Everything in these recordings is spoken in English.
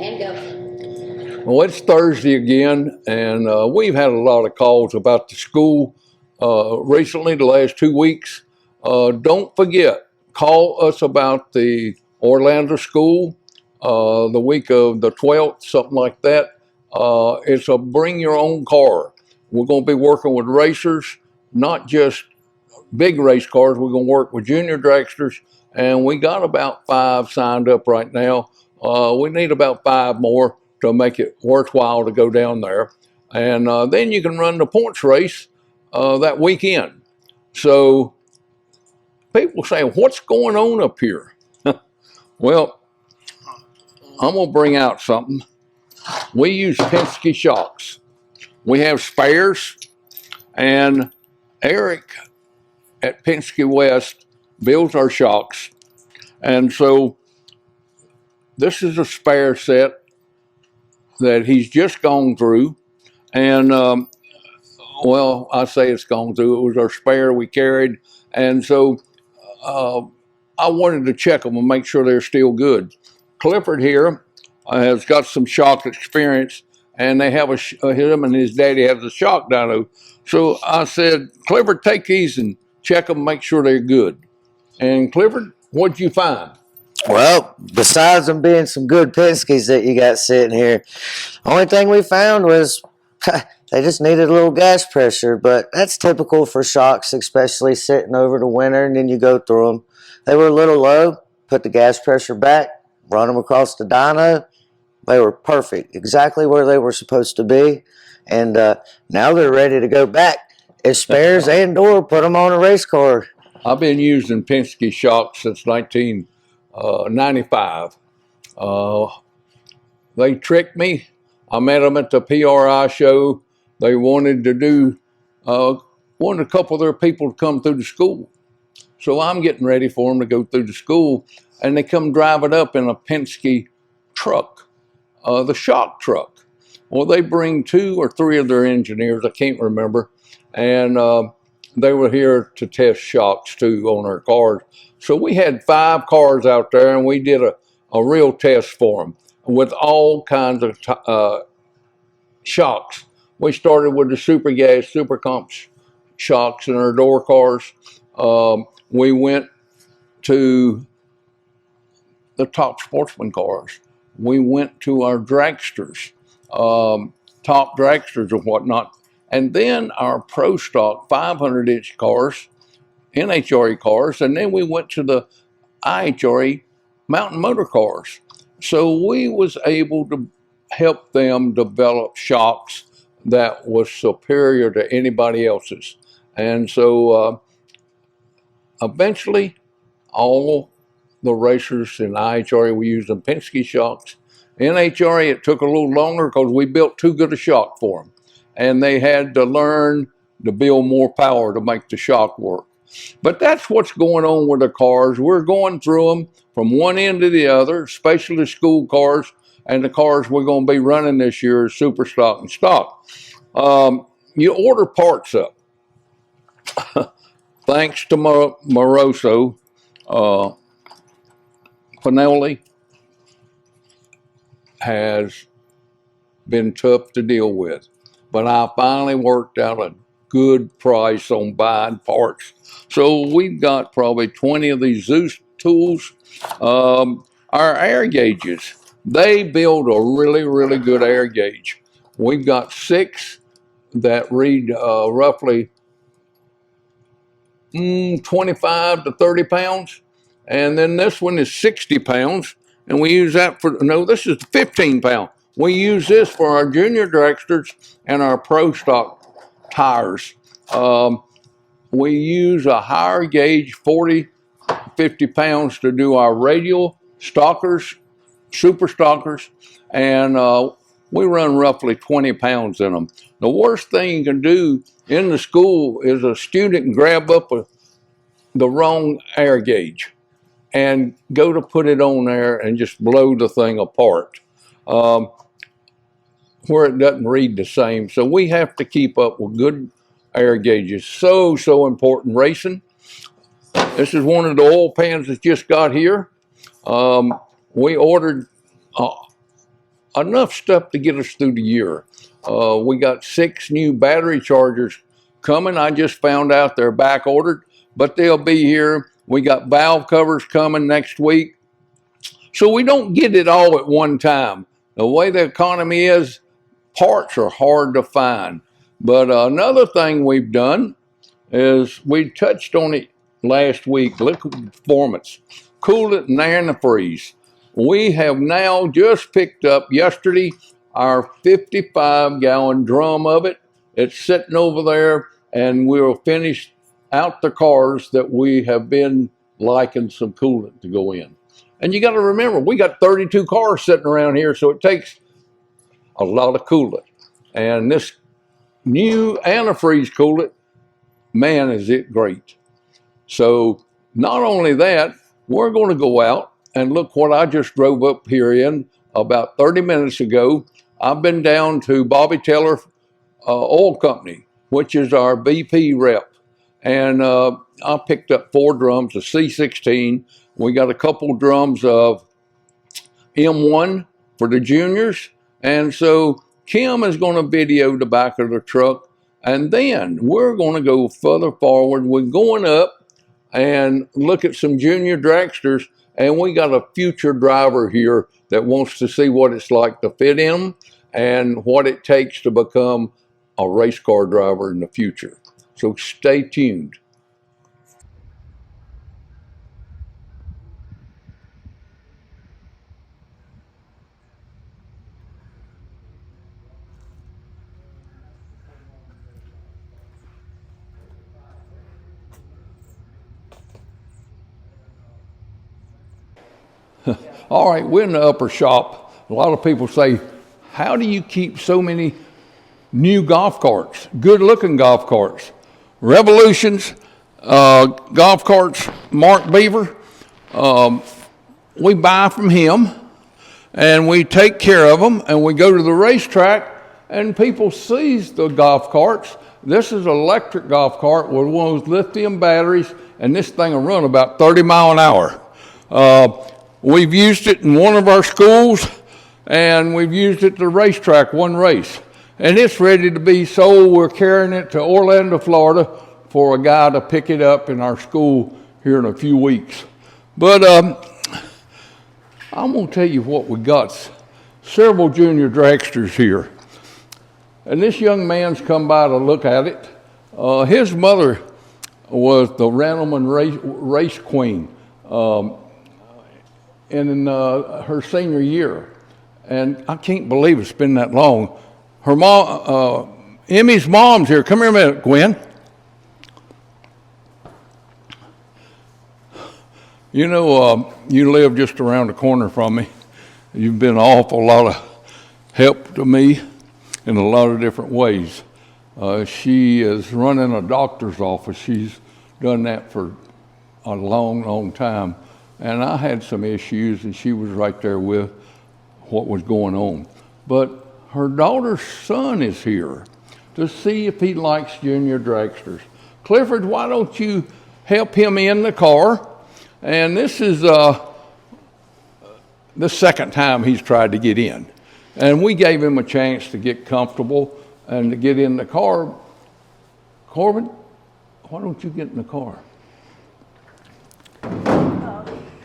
And go. Well, it's Thursday again, and we've had a lot of calls about the school recently, the last 2 weeks. Don't forget, call us about the Orlando school the week of the 12th, something like that. It's a bring your own car. We're going to be working with racers, not just big race cars. We're going to work with junior dragsters, and we got about 5 signed up right now. We need about 5 more to make it worthwhile to go down there. And then you can run the points race that weekend. So people say, what's going on up here? Well, I'm going to bring out something. We use Penske shocks. We have spares, and Eric at Penske West builds our shocks. And so this is a spare set that he's just gone through. And, well, I say it's gone through. It was our spare we carried. And so I wanted to check them and make sure they're still good. Clifford here has got some shock experience, and they have him and his daddy has a shock dyno. So I said, Clifford, take these and check them, make sure they're good. And Clifford, what'd you find? Well, besides them being some good Penskes that you got sitting here, only thing we found was they just needed a little gas pressure, but that's typical for shocks, especially sitting over the winter, and then you go through them. They were a little low, put the gas pressure back, run them across the dyno. They were perfect, exactly where they were supposed to be, and now they're ready to go back as spares and or put them on a race car. I've been using Penske shocks since 1995. They tricked me. I met them at the PRI show. They wanted to do, wanted a couple of their people to come through the school. So I'm getting ready for them to go through the school, and they come driving up in a Penske truck, the shock truck. Well, they bring 2 or 3 of their engineers, I can't remember, and they were here to test shocks too on our cars. So we had 5 cars out there, and we did a real test for them with all kinds of shocks. We started with the Super Gas, Super Comp shocks in our door cars. We went to the Top Sportsman cars. We went to our dragsters, top dragsters and whatnot. And then our Pro Stock 500-inch cars, NHRE cars, and then we went to the IHRE mountain motor cars. So we was able to help them develop shocks that was superior to anybody else's. And so eventually all the racers in IHRE were using Penske shocks. NHRE, it took a little longer because we built too good a shock for them. And they had to learn to build more power to make the shock work. But that's what's going on with the cars. We're going through them from one end to the other, especially the school cars, and the cars we're going to be running this year is Super Stock and Stock. You order parts up. Thanks to Moroso, Finelli has been tough to deal with. But I finally worked out a good price on buying parts. So we've got probably 20 of these Zeus tools. Our air gauges, they build a really, really good air gauge. We've got 6 that read roughly 25 to 30 pounds. And then this one is 60 pounds. And we use that for, no, this is 15 pound. We use this for our junior dragsters and our Pro Stock tires. We use a higher gauge, 40, 50 pounds to do our radial stockers, super stockers, and we run roughly 20 pounds in them. The worst thing you can do in the school is a student can grab up the wrong air gauge and go to put it on there and just blow the thing apart where it doesn't read the same. So we have to keep up with good air gauges. So important racing. This is one of the oil pans that just got here. We ordered enough stuff to get us through the year. We got 6 new battery chargers coming. I just found out they're back ordered, but they'll be here. We got valve covers coming next week. So we don't get it all at one time. The way the economy is, parts are hard to find. But another thing we've done is we touched on it last week, liquid performance, coolant and antifreeze. We have now just picked up yesterday our 55-gallon drum of it. It's sitting over there, and we'll finish out the cars that we have been liking some coolant to go in. And you got to remember, we got 32 cars sitting around here, so it takes a lot of coolant. And this new antifreeze coolant, man, is it great. So not only that, we're going to go out and look what I just drove up here in about 30 minutes ago. I've been down to Bobby Taylor Oil Company, which is our BP rep. And I picked up 4 drums of C16. We got a couple drums of M1 for the juniors. And so Kim is going to video the back of the truck. And then we're going to go further forward. We're going up and look at some junior dragsters. And we got a future driver here that wants to see what it's like to fit in and what it takes to become a race car driver in the future. So stay tuned. All right, we're in the upper shop. A lot of people say, how do you keep so many new golf carts, good-looking golf carts? Revolutions, golf carts, Mark Beaver, we buy from him, and we take care of them, and we go to the racetrack, and people seize the golf carts. This is an electric golf cart with one of those lithium batteries, and this thing will run about 30 miles an hour. We've used it in one of our schools, and we've used it to the racetrack, one race. And it's ready to be sold. We're carrying it to Orlando, Florida, for a guy to pick it up in our school here in a few weeks. But I'm going to tell you what we got. Several junior dragsters here. And this young man's come by to look at it. His mother was the Randleman race queen in her senior year. And I can't believe it's been that long. Her mom, Emmy's mom's here. Come here a minute, Gwen. You know, you live just around the corner from me. You've been an awful lot of help to me in a lot of different ways. She is running a doctor's office. She's done that for a long, long time. And I had some issues, and she was right there with what was going on. But her daughter's son is here to see if he likes junior dragsters. Clifford, why don't you help him in the car? And this is the second time he's tried to get in. And we gave him a chance to get comfortable and to get in the car. Corbin, why don't you get in the car?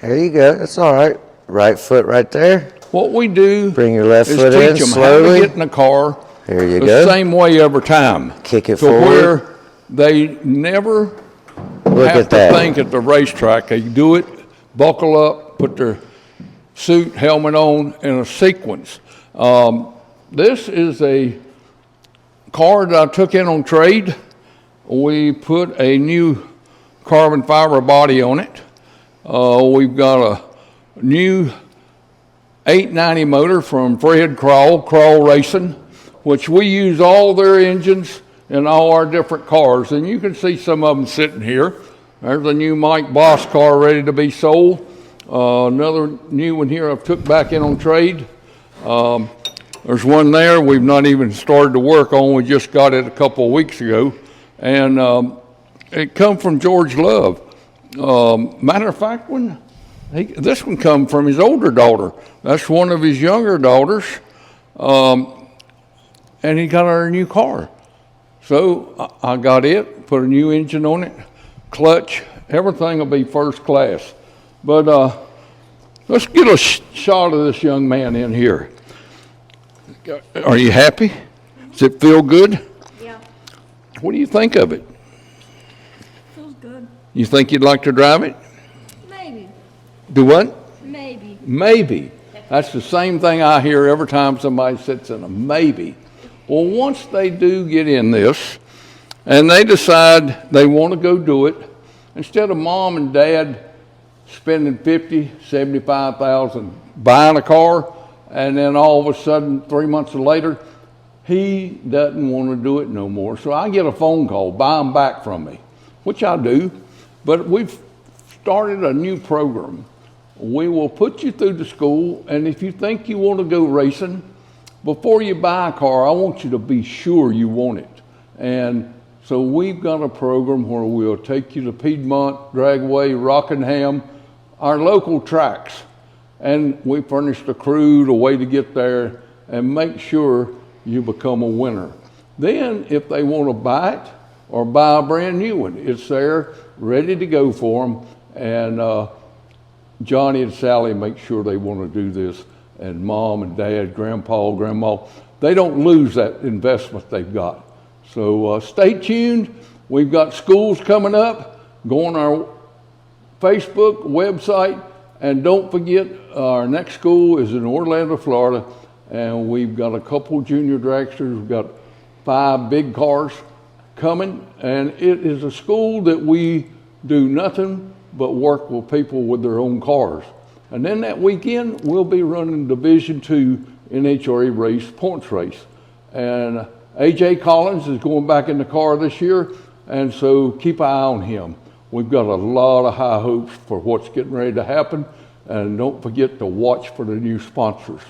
There you go. That's all right. Right foot right there. What we do Bring your left is foot teach in them slowly. how to get in the car There you the go. same way every time. Kick it to forward. where they never Look have at to that. think at the racetrack. They do it, buckle up, put their suit, helmet on in a sequence. This is a car that I took in on trade. We put a new carbon fiber body on it. We've got a new 890 motor from Fred Crawl Racing, which we use all their engines in all our different cars. And you can see some of them sitting here. There's a new Mike Boss car ready to be sold. Another new one here I've took back in on trade. There's one there we've not even started to work on. We just got it a couple of weeks ago. And it come from George Love. Matter of fact, this one come from his older daughter. That's one of his younger daughters. and he got her a new car. So I got it, put a new engine on it, clutch, everything will be first class. But let's get a shot of this young man in here. Are you happy? Does it feel good? Yeah, What do you think of it? feels good. You think you'd like to drive it? Maybe, Do what? maybe. Maybe. That's the same thing I hear every time somebody sits in a maybe. Well, once they do get in this and they decide they want to go do it, instead of mom and dad spending $50,000, $75,000 buying a car, and then all of a sudden 3 months later, he doesn't want to do it no more. So I get a phone call, buy them back from me, which I do. But we've started a new program. We will put you through the school, and if you think you want to go racing, before you buy a car, I want you to be sure you want it. And so we've got a program where we'll take you to Piedmont, Dragway, Rockingham, our local tracks. And we furnish the crew the way to get there and make sure you become a winner. Then if they want to buy it or buy a brand new one, it's there ready to go for them. And Johnny and Sally make sure they want to do this, and mom and dad, grandpa, grandma, they don't lose that investment they've got. So stay tuned. We've got schools coming up. Go on our Facebook website, and don't forget our next school is in Orlando, Florida, and we've got a couple junior dragsters. We've got 5 big cars coming, and it is a school that we do nothing but work with people with their own cars. And then that weekend, we'll be running Division II NHRA race, points race. And A.J. Collins is going back in the car this year, and so keep an eye on him. We've got a lot of high hopes for what's getting ready to happen, and don't forget to watch for the new sponsors.